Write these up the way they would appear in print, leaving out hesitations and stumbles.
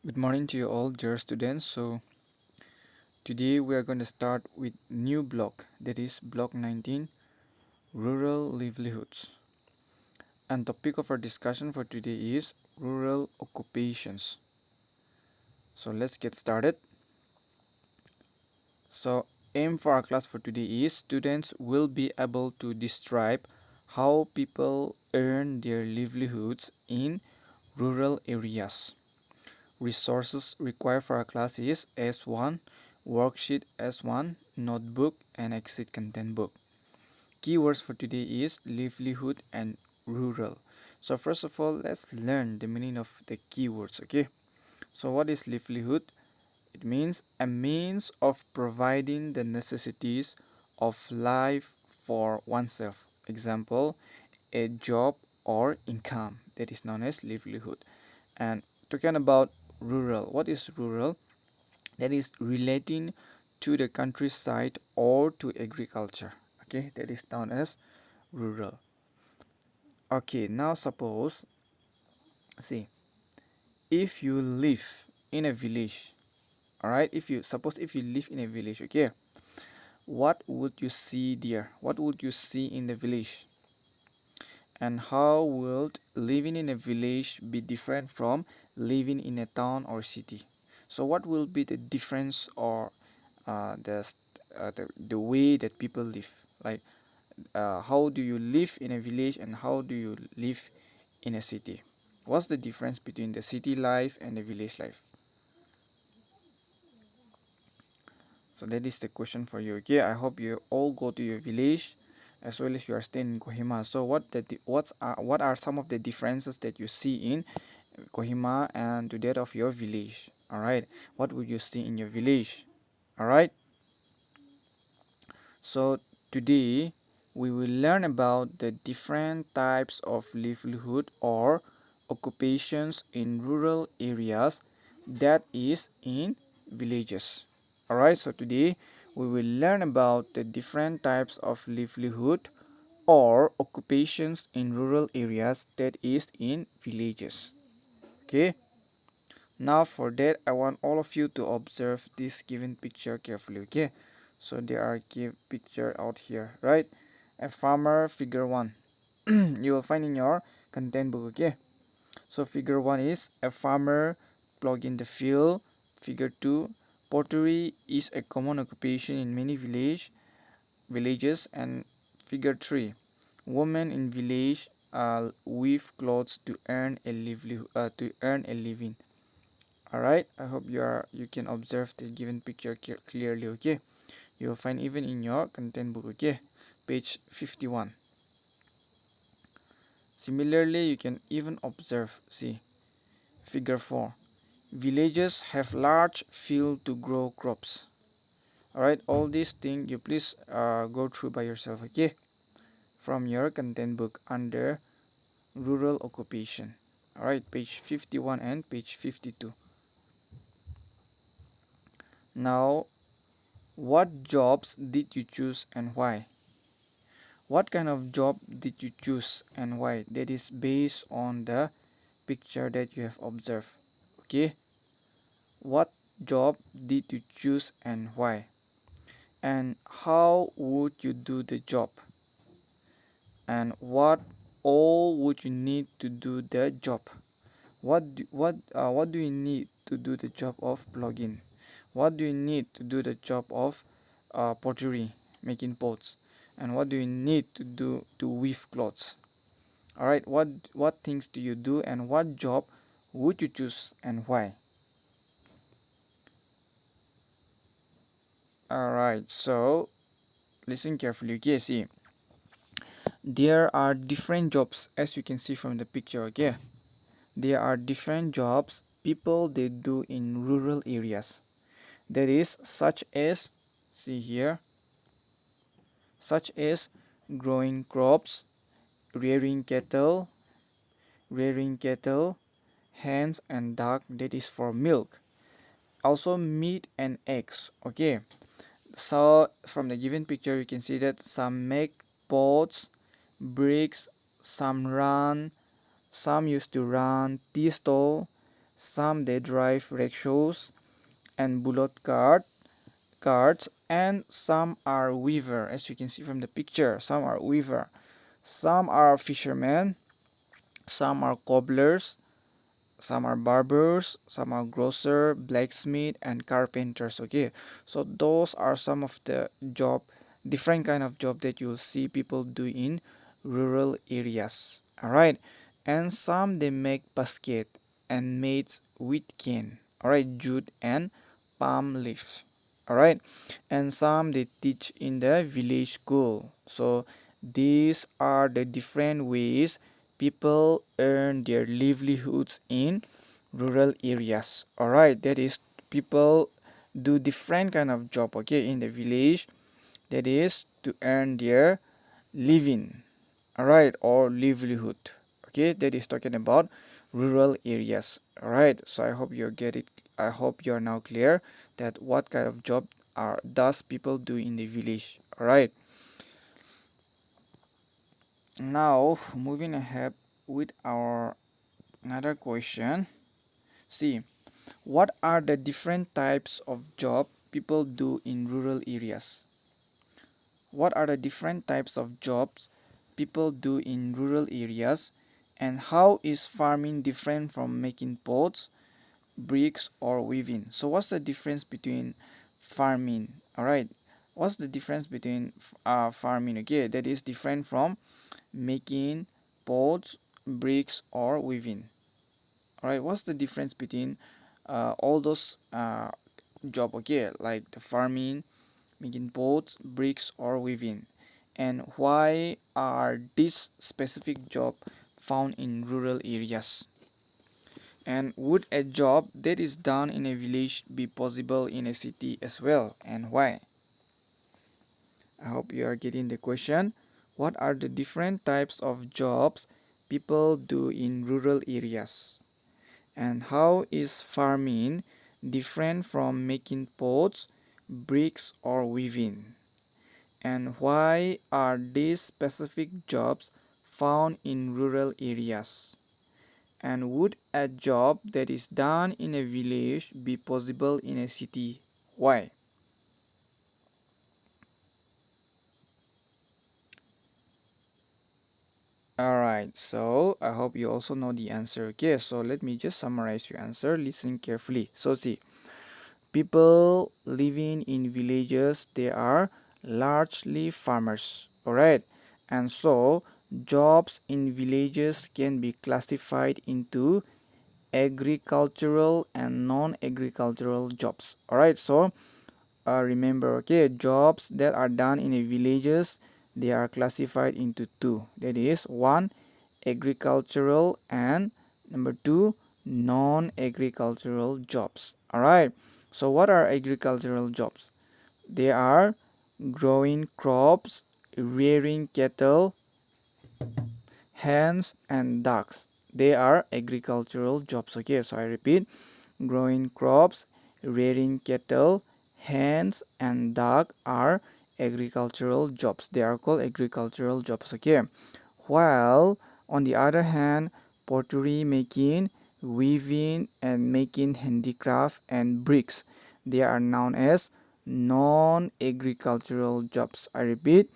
Good morning to you all, dear students. So today we are going to start with new block, that is block 19, rural livelihoods. And topic of our discussion for today is rural occupations. So let's get started. So aim for our class for today is students will be able to describe how people earn their livelihoods in rural areas. Resources required for our class is S1, worksheet S1, notebook, and exit content book. Keywords for today is livelihood and rural. So first of all, let's learn the meaning of the keywords, okay? So what is livelihood? It means a means of providing the necessities of life for oneself. Example, a job or income, that is known as livelihood. And talking about rural, what is rural? That is relating to the countryside or to agriculture. Okay, that is known as rural. Okay, now suppose, see, if you live in a village, all right, if you live in a village, okay, what would you see there? What would you see in the village? And how would living in a village be different from living in a town or city? So what will be the difference, or the way that people live? Like, how do you live in a village and how do you live in a city? What's the difference between the city life and the village life? So that is the question for you. Okay, I hope you all go to your village as well as you are staying in Kohima. So what are some of the differences that you see in Kohima and to that of your village? All right, what would you see in your village? All right. So today we will learn about the different types of livelihood or occupations in rural areas, that is in villages. Alright, so today we will learn about the different types of livelihood or occupations in rural areas, that is in villages. Okay, now for that I want all of you to observe this given picture carefully. Okay, so there are give picture out here, right? A farmer, figure 1. You will find in your content book. Okay, so figure 1 is a farmer plug in the field. Figure 2, pottery is a common occupation in many villages. And figure 3, women in village weave clothes to earn a living. All right, I hope you can observe the given picture clearly. Okay, you'll find even in your content book. Okay, page 51. Similarly, you can even observe, see, figure 4, villages have large field to grow crops. All right, all these things you please go through by yourself. Okay, from your content book under rural occupation. All right, page 51 and page 52. Now, what jobs did you choose and why? What kind of job did you choose and why? That is based on the picture that you have observed. Okay, what job did you choose and why? And how would you do the job? And what all would you need to do the job? What do you need to do the job of plugin? What do you need to do the job of pottery, making pots? And what do you need to do to weave clothes? All right, what things do you do and what job would you choose and why? All right, so listen carefully. Okay, see, there are different jobs as you can see from the picture. Okay, there are different jobs people they do in rural areas. That is such as, see here, such as growing crops, rearing cattle, rearing cattle, hens and duck, that is for milk. Also meat and eggs. Okay, so from the given picture you can see that some make pots, bricks, some used to run tea stall, some they drive rickshaws and bullock carts, and some are weaver. As you can see from the picture, some are weaver, some are fishermen, some are cobblers, some are barbers, some are grocer, blacksmith, and carpenters. Okay, so those are some of the job, different kind of job that you'll see people do in rural areas. All right, and some they make basket and made with cane. All right, jute and palm leaf. All right, and some they teach in the village school. So these are the different ways people earn their livelihoods in rural areas. All right, that is, people do different kind of job, okay, in the village, that is to earn their living, all right, or livelihood. Okay, that is talking about rural areas. All right, so I hope you get it. I hope you are now clear that what kind of job are does people do in the village. All right, now moving ahead with our another question. See, what are the different types of job people do in rural areas? What are the different types of jobs people do in rural areas, and how is farming different from making pots, bricks, or weaving? So what's the difference between farming? All right, what's the difference between farming? Okay, that is different from making pots, bricks, or weaving. All right, what's the difference between all those job? Okay, like the farming, making pots, bricks, or weaving, and why are these specific job found in rural areas? And would a job that is done in a village be possible in a city as well, and why? I hope you are getting the question. What are the different types of jobs people do in rural areas? And how is farming different from making pots, bricks, or weaving? And why are these specific jobs found in rural areas? And would a job that is done in a village be possible in a city? Why? Alright, so I hope you also know the answer. Okay, so let me just summarize your answer. Listen carefully. So see, people living in villages, they are largely farmers. Alright, and so jobs in villages can be classified into agricultural and non-agricultural jobs. All right, so remember, okay, jobs that are done in a villages, they are classified into two, that is one, agricultural, and number two, non-agricultural jobs. All right, so what are agricultural jobs? They are growing crops, rearing cattle, hens, and ducks. They are agricultural jobs. Okay, so I repeat, growing crops, rearing cattle, hens, and duck are agricultural jobs. They are called agricultural jobs. Okay, while on the other hand, pottery making, weaving, and making handicraft and bricks, they are known as non-agricultural jobs. I repeat,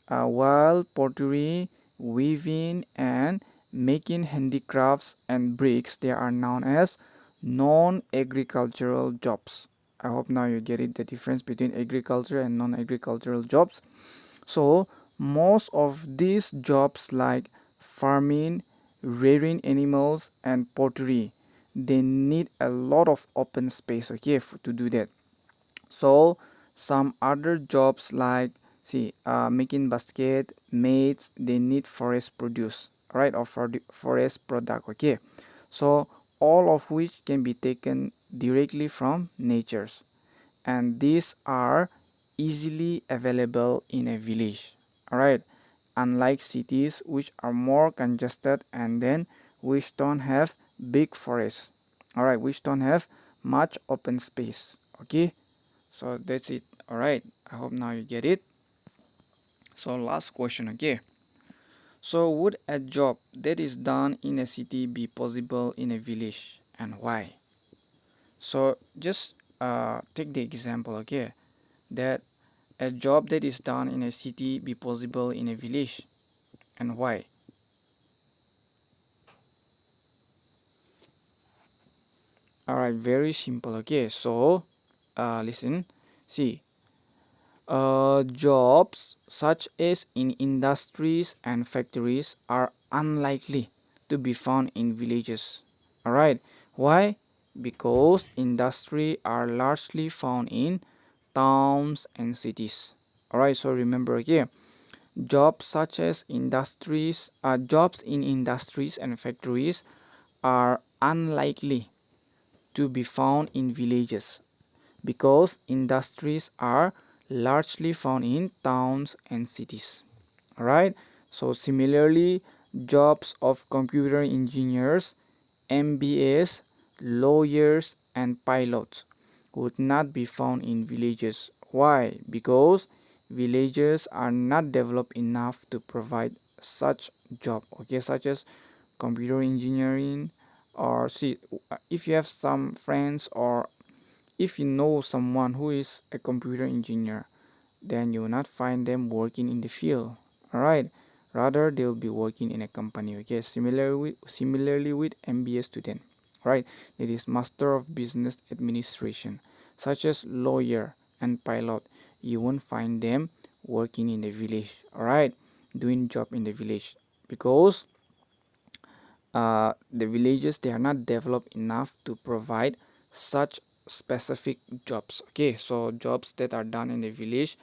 while pottery, weaving, and making handicrafts and bricks, they are known as non-agricultural jobs. I hope now you get it, the difference between agriculture and non-agricultural jobs. So most of these jobs like farming, rearing animals, and pottery, they need a lot of open space, okay, to do that. So some other jobs like, see, making basket, maids, they need forest produce, right, or for the forest product. Okay, so all of which can be taken directly from natures, and these are easily available in a village. All right, unlike cities which are more congested and then which don't have big forests. All right, which don't have much open space. Okay, so that's it. All right, I hope now you get it. So last question. Okay, so would a job that is done in a city be possible in a village, and why? So just take the example, okay, that a job that is done in a city be possible in a village, and why? All right, very simple. Okay, so listen, see, jobs such as in industries and factories are unlikely to be found in villages. All right, why? Because industry are largely found in towns and cities. All right, so remember here, jobs in industries and factories are unlikely to be found in villages because industries are largely found in towns and cities. Alright, so similarly, jobs of computer engineers, MBAs, lawyers, and pilots would not be found in villages. Why? Because villages are not developed enough to provide such job, okay, such as computer engineering. Or see, if you have some friends, or if you know someone who is a computer engineer, then you will not find them working in the field. All right, rather they will be working in a company. Okay, similarly with MBA student, right? That is Master of Business Administration, such as lawyer and pilot. You won't find them working in the village. All right, doing job in the village because the villages, they are not developed enough to provide such specific jobs. Okay, so jobs that are done in the village,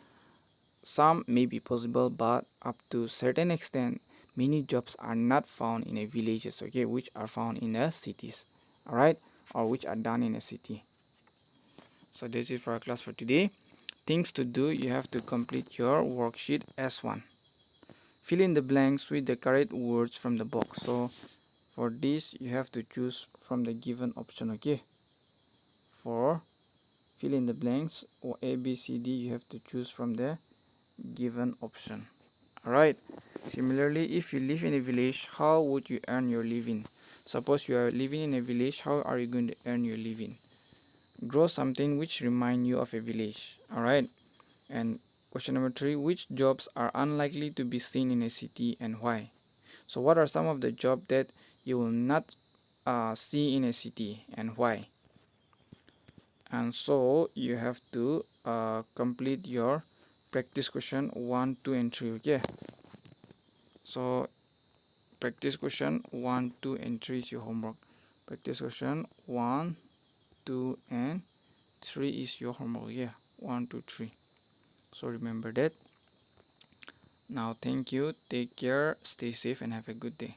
some may be possible, but up to certain extent many jobs are not found in a villages, okay, which are found in the cities. All right, or which are done in a city. So that's it for our class for today. Things to do: you have to complete your worksheet S1, fill in the blanks with the correct words from the box. So for this you have to choose from the given option. Okay, for fill in the blanks or A, B, C, D, you have to choose from the given option. Alright, similarly, if you live in a village, how would you earn your living? Suppose you are living in a village, how are you going to earn your living? Draw something which remind you of a village. Alright, and question number 3, which jobs are unlikely to be seen in a city and why? So what are some of the jobs that you will not see in a city and why? And so you have to complete your practice question 1, 2 and 3. Okay, so practice question 1, 2 and 3 is your homework. Practice question 1, 2 and 3 is your homework. Yeah, 1, 2, 3. So remember that. Now thank you, take care, stay safe and have a good day.